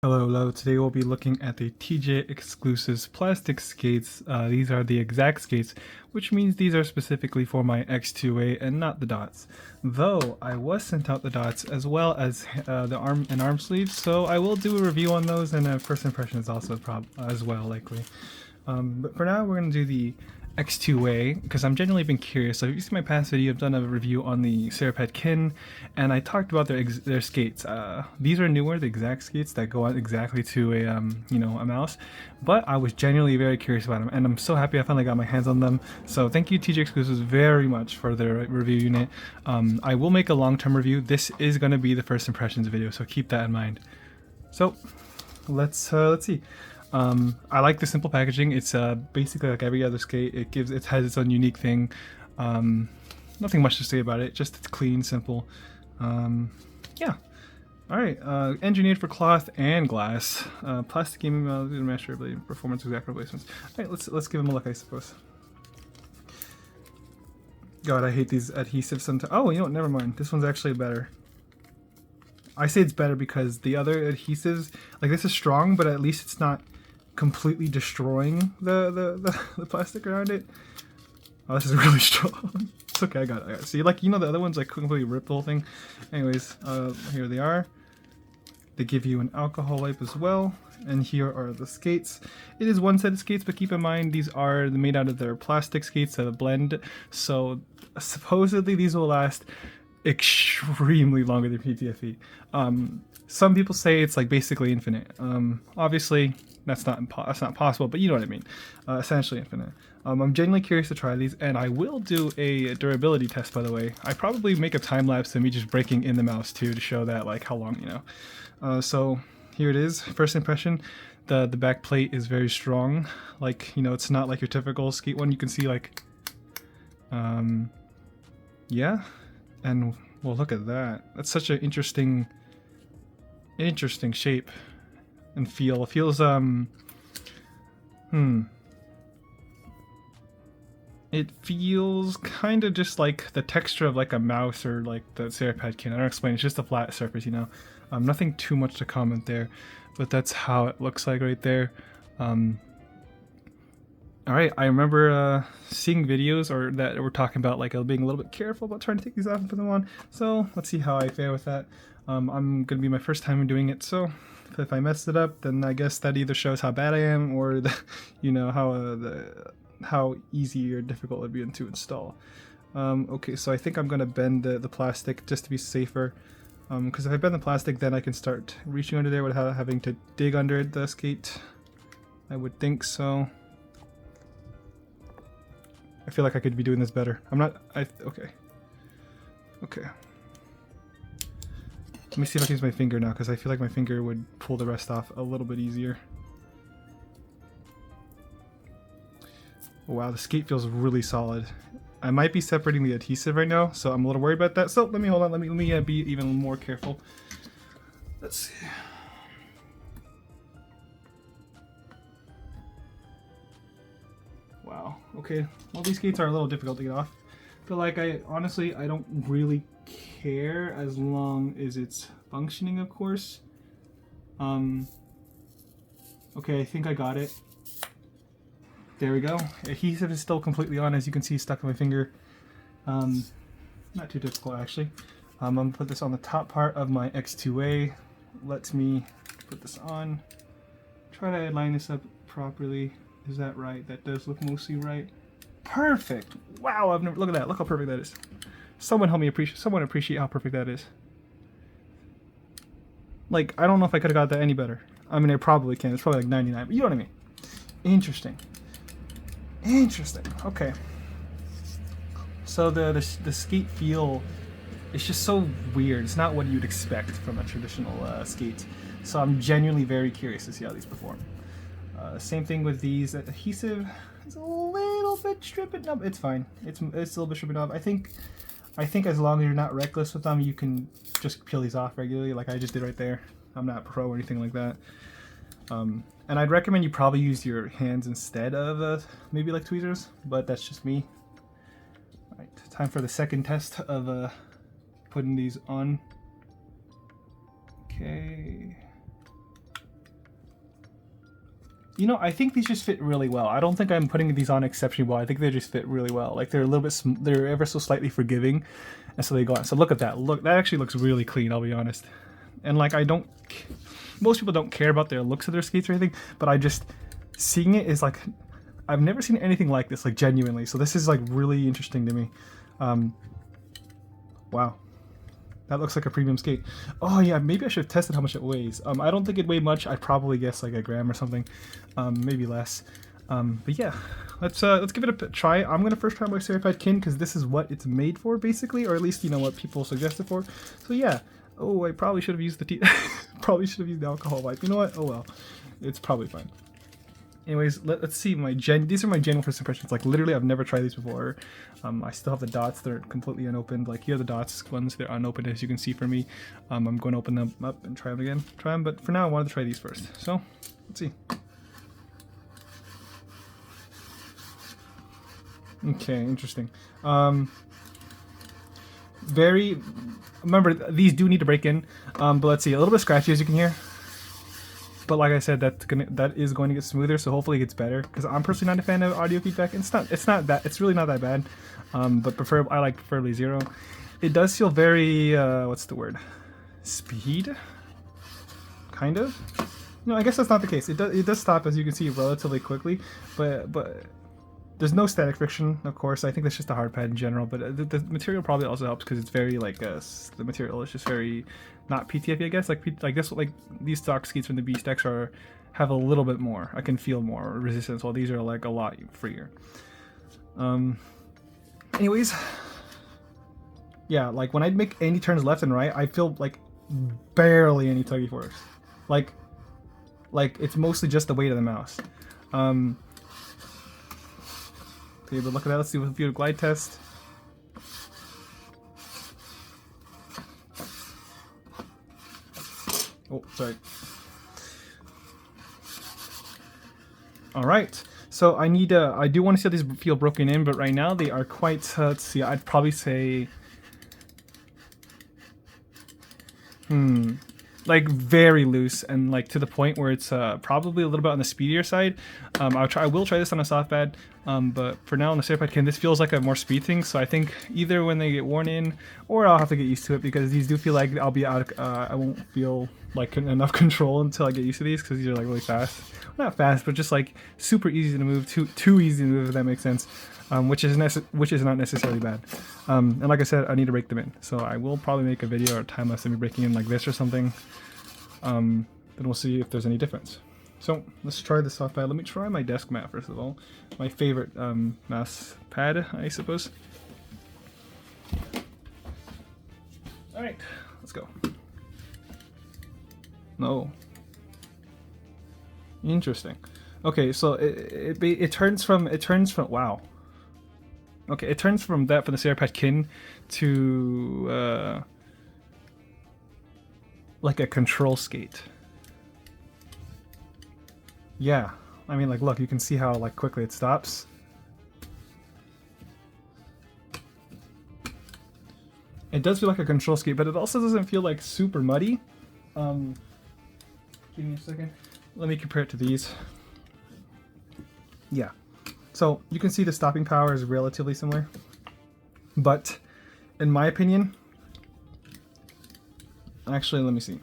Hello, hello. Today we'll be looking at the TJExclusives plastic skates. These are the Xact skates, which means these are specifically for my X2A and not the dots. Though I was sent out the dots as well as the arm sleeves, so I will do a review on those, and a first impression is also as well likely. But for now, we're going to do the X2A because I'm genuinely been curious. So if you see my past video, I've done a review on the Seycara, and I talked about their skates. These are newer, the Xact skates that go on exactly to a mouse. But I was genuinely very curious about them, and I'm so happy I finally got my hands on them. So thank you TJExclusives very much for their review unit. I will make a long-term review. This is going to be the first impressions video, so keep that in mind. So let's see. I like the simple packaging. It's basically like every other skate. It has its own unique thing. Nothing much to say about it. Just it's clean, simple. Yeah. All right. Engineered for cloth and glass. Plastic gaming measurably performance exact replacements. All right. Let's give them a look, I suppose. God, I hate these adhesives sometimes. Oh, you know what? Never mind. This one's actually better. I say it's better because the other adhesives, like this is strong, but at least it's not completely destroying the plastic around it. Oh, this is really strong. It's okay, I got it. See, like, you know, the other ones like completely ripped the whole thing. Anyways, here they are. They give you an alcohol wipe as well, and here are the skates. It is one set of skates, but keep in mind these are made out of their plastic skates that blend, so supposedly these will last extremely longer than PTFE. Some people say it's like basically infinite. Obviously that's not possible, but you know what I mean. Essentially infinite. I'm genuinely curious to try these, and I will do a durability test, by the way. I probably make a time lapse of me just breaking in the mouse too to show that like how long, you know. So here it is. First impression, the back plate is very strong. Like, you know, it's not like your typical skate one. You can see like, yeah. And well, look at that. That's such an interesting shape and feel. It feels it feels kind of just like the texture of like a mouse or like the Seycara can. I don't explain. It's just a flat surface, you know. Nothing too much to comment there, but that's how it looks like right there. All right, I remember seeing videos or that were talking about like being a little bit careful about trying to take these off and put them on. So let's see how I fare with that. I'm gonna be my first time doing it, so if I messed it up, then I guess that either shows how bad I am or you know, how easy or difficult it would be to install. Okay, so I think I'm gonna bend the plastic just to be safer. Because if I bend the plastic, then I can start reaching under there without having to dig under the skate. I would think so. I feel like I could be doing this better. I'm not. Okay. Okay. Let me see if I can use my finger now, because I feel like my finger would pull the rest off a little bit easier. Wow, the skate feels really solid. I might be separating the adhesive right now, so I'm a little worried about that. So let me hold on. Let me be even more careful. Let's see. Wow. Okay. Well, these skates are a little difficult to get off, but like honestly, I don't really care as long as it's functioning, of course. Okay, I think I got it. There we go. Adhesive is still completely on, as you can see, stuck in my finger. Not too difficult actually. I'm gonna put this on the top part of my X2A. Let me put this on. Try to line this up properly. Is that right? That does look mostly right. Perfect. Wow, I've never look at that. Look how perfect that is. Someone help me appreciate how perfect that is. Like, I don't know if I could have got that any better. I mean, I probably can. It's probably like 99, but you know what I mean. Interesting. Interesting. Okay. So the skate feel, it's just so weird. It's not what you'd expect from a traditional skate. So I'm genuinely very curious to see how these perform. Same thing with these. Adhesive is a little bit stripping up. It's fine. It's a little bit stripping off. I think as long as you're not reckless with them, you can just peel these off regularly, like I just did right there. I'm not pro or anything like that. And I'd recommend you probably use your hands instead of maybe like tweezers, but that's just me. All right, time for the second test of putting these on. Okay. You know, I think these just fit really well. I don't think I'm putting these on exceptionally well. I think they just fit really well. Like they're a little bit, they're ever so slightly forgiving, and so they go on. So look at that. Look, that actually looks really clean. I'll be honest. And like most people don't care about their looks of their skates or anything, but I just seeing it is like, I've never seen anything like this, like genuinely. So this is like really interesting to me. Wow. That looks like a premium skate. Oh yeah, maybe I should have tested how much it weighs. I don't think it weighed much. I'd probably guess like a gram or something, maybe less. But yeah, let's give it a try. I'm gonna first try my certified kin because this is what it's made for, basically, or at least you know what people suggest it for. So yeah. Oh, I probably should have used the probably should have used the alcohol wipe. You know what? Oh well, it's probably fine. Anyways, let's see these are my genuine first impressions. Like literally, I've never tried these before. I still have the dots; they're completely unopened. Like here are the dots ones; they're unopened, as you can see for me. I'm going to open them up and try them again. But for now, I wanted to try these first. So let's see. Okay, interesting. Remember, these do need to break in. But let's see, a little bit scratchy, as you can hear. But like I said, that is going to get smoother, so hopefully it gets better. Because I'm personally not a fan of audio feedback. It's really not that bad. But I like preferably 0. It does feel very what's the word? Speed, kind of. No, I guess that's not the case. It does stop, as you can see, relatively quickly. But there's no static friction, of course. I think that's just a hard pad in general. But the material probably also helps because it's very like the material is just very not PTFE, I guess. Like these stock skates from the Beast X have a little bit more. I can feel more resistance, while these are like a lot freer. Anyways, yeah, like when I make any turns left and right, I feel like barely any tuggy force. Like it's mostly just the weight of the mouse. Okay, but look at that. Let's see if we do a glide test. Oh, sorry. All right. So I do want to see how these feel broken in, but right now they are quite, let's see, I'd probably say, like very loose and like to the point where it's probably a little bit on the speedier side. I will try this on a soft pad, but for now on the certified kin, this feels like a more speed thing. So I think either when they get worn in, or I'll have to get used to it, because these do feel like I'll be out. I won't feel like enough control until I get used to these, because these are like really fast. Not fast, but just like super easy to move. Too easy to move, if that makes sense. Which is not necessarily bad. And like I said, I need to break them in. So I will probably make a video or a time lapse of me breaking in like this or something. Then we'll see if there's any difference. So let's try the soft pad. Let me try my desk mat first of all. My favorite mouse pad, I suppose. All right, let's go. No. Interesting. Okay, so it turns from wow. Okay, it turns from that for the Seycara kin to like a control skate. Yeah, I mean, like, look, you can see how like quickly it stops. It does feel like a control skate, but it also doesn't feel like super muddy. Give me a second. Let me compare it to these. Yeah. So you can see the stopping power is relatively similar, but in my opinion, actually, let me see.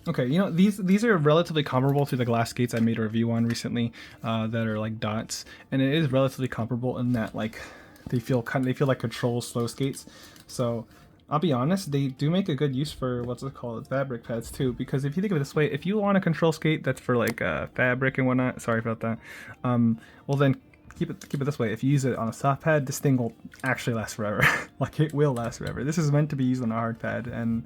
Okay, you know, these are relatively comparable to the glass skates I made a review on recently, that are like dots, and it is relatively comparable in that like they feel like control slow skates. So I'll be honest, they do make a good use for what's it called, fabric pads too. Because if you think of it this way, if you want a control skate that's for like fabric and whatnot, sorry about that. Well then keep it this way. If you use it on a soft pad, this thing will actually last forever. Like it will last forever. This is meant to be used on a hard pad, and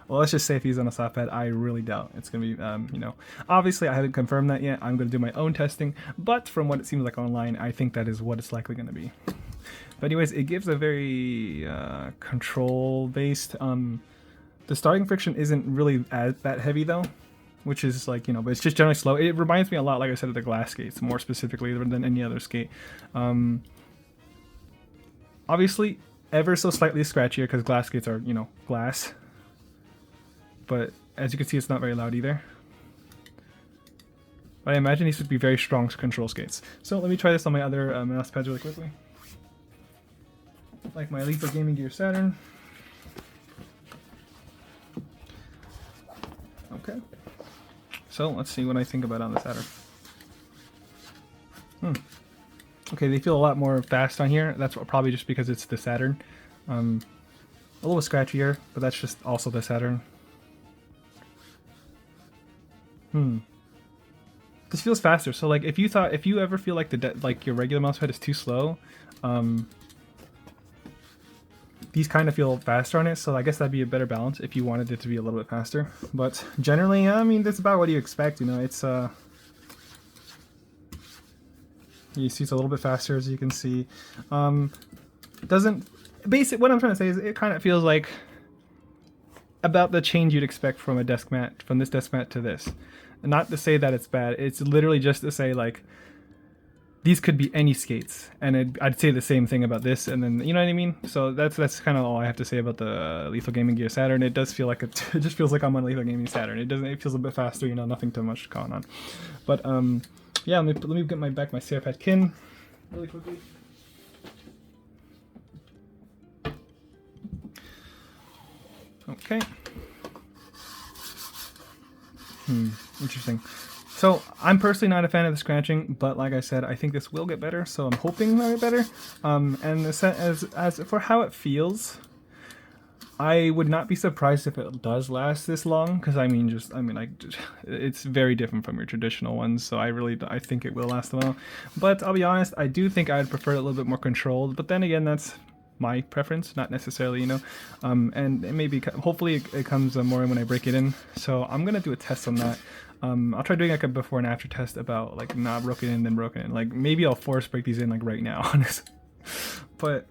well, let's just say if you use it on a soft pad, I really doubt it's gonna be. You know, obviously I haven't confirmed that yet. I'm gonna do my own testing, but from what it seems like online, I think that is what it's likely gonna be. But anyways, it gives a very control-based. The starting friction isn't really that heavy though, which is like, you know, but it's just generally slow. It reminds me a lot, like I said, of the glass skates, more specifically than any other skate. Obviously, ever so slightly scratchier because glass skates are, you know, glass. but as you can see, it's not very loud either. But I imagine these would be very strong control skates. So let me try this on my other mouse pads really quickly. Like my Lethal Gaming Gear Saturn. Okay. So let's see what I think about on the Saturn. Okay, they feel a lot more fast on here. That's probably just because it's the Saturn. A little scratchier, but that's just also the Saturn. This feels faster. So like, if you ever feel like like your regular mouse pad is too slow, these kind of feel faster on it. So I guess that'd be a better balance if you wanted it to be a little bit faster. But generally, I mean, that's about what you expect. You know, it's you see it's a little bit faster, as you can see. What I'm trying to say is it kind of feels like about the change you'd expect from a desk mat, from this desk mat to this. And not to say that it's bad, it's literally just to say like these could be any skates, and I'd say the same thing about this, and then, you know what I mean? So that's kind of all I have to say about the Lethal Gaming Gear Saturn. It does feel like it just feels like I'm on Lethal Gaming Saturn. It feels a bit faster, you know, nothing too much going on. But yeah, let me get my Seycara pad kin really quickly. Okay. Interesting. So I'm personally not a fan of the scratching, but like I said, I think this will get better, so I'm hoping it'll get better. And as for how it feels, I would not be surprised if it does last this long, because it's very different from your traditional ones, so I think it will last a while. But I'll be honest, I do think I'd prefer it a little bit more controlled, but then again, that's my preference, not necessarily, you know. And hopefully it comes more when I break it in, so I'm gonna do a test on that. I'll try doing like a before and after test about like not broken in, then broken in. Like maybe I'll force break these in like right now, honestly. But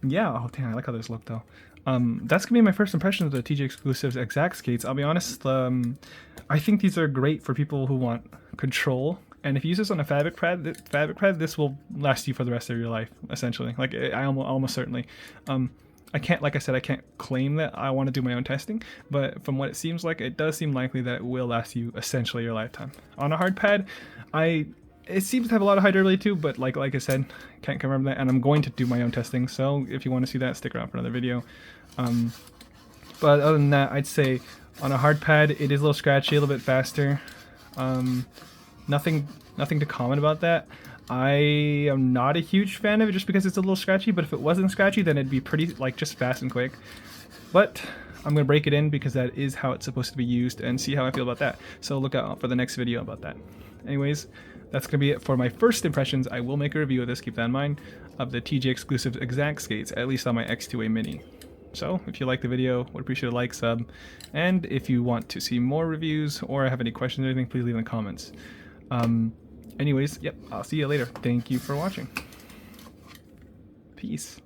yeah, oh damn, I like how this looked though. That's gonna be my first impression of the TJExclusives Xact skates. I'll be honest, I think these are great for people who want control. And if you use this on a fabric pad, this will last you for the rest of your life, essentially. Like I almost certainly. I can't, like I said, I can't claim that I want to do my own testing, but from what it seems like, it does seem likely that it will last you essentially your lifetime. On a hard pad, it seems to have a lot of high durability too, but like I said, can't confirm that, and I'm going to do my own testing, so if you want to see that, stick around for another video. But other than that, I'd say on a hard pad, it is a little scratchy, a little bit faster. Nothing to comment about that. I am not a huge fan of it just because it's a little scratchy, but if it wasn't scratchy, then it'd be pretty, like, just fast and quick. But I'm going to break it in because that is how it's supposed to be used, and see how I feel about that. So look out for the next video about that. Anyways, that's going to be it for my first impressions. I will make a review of this, keep that in mind, of the TJExclusive Xact skates, at least on my X2A Mini. So if you like the video, would appreciate a like, sub, and if you want to see more reviews or have any questions or anything, please leave in the comments. Anyways, yep, I'll see you later. Thank you for watching. Peace.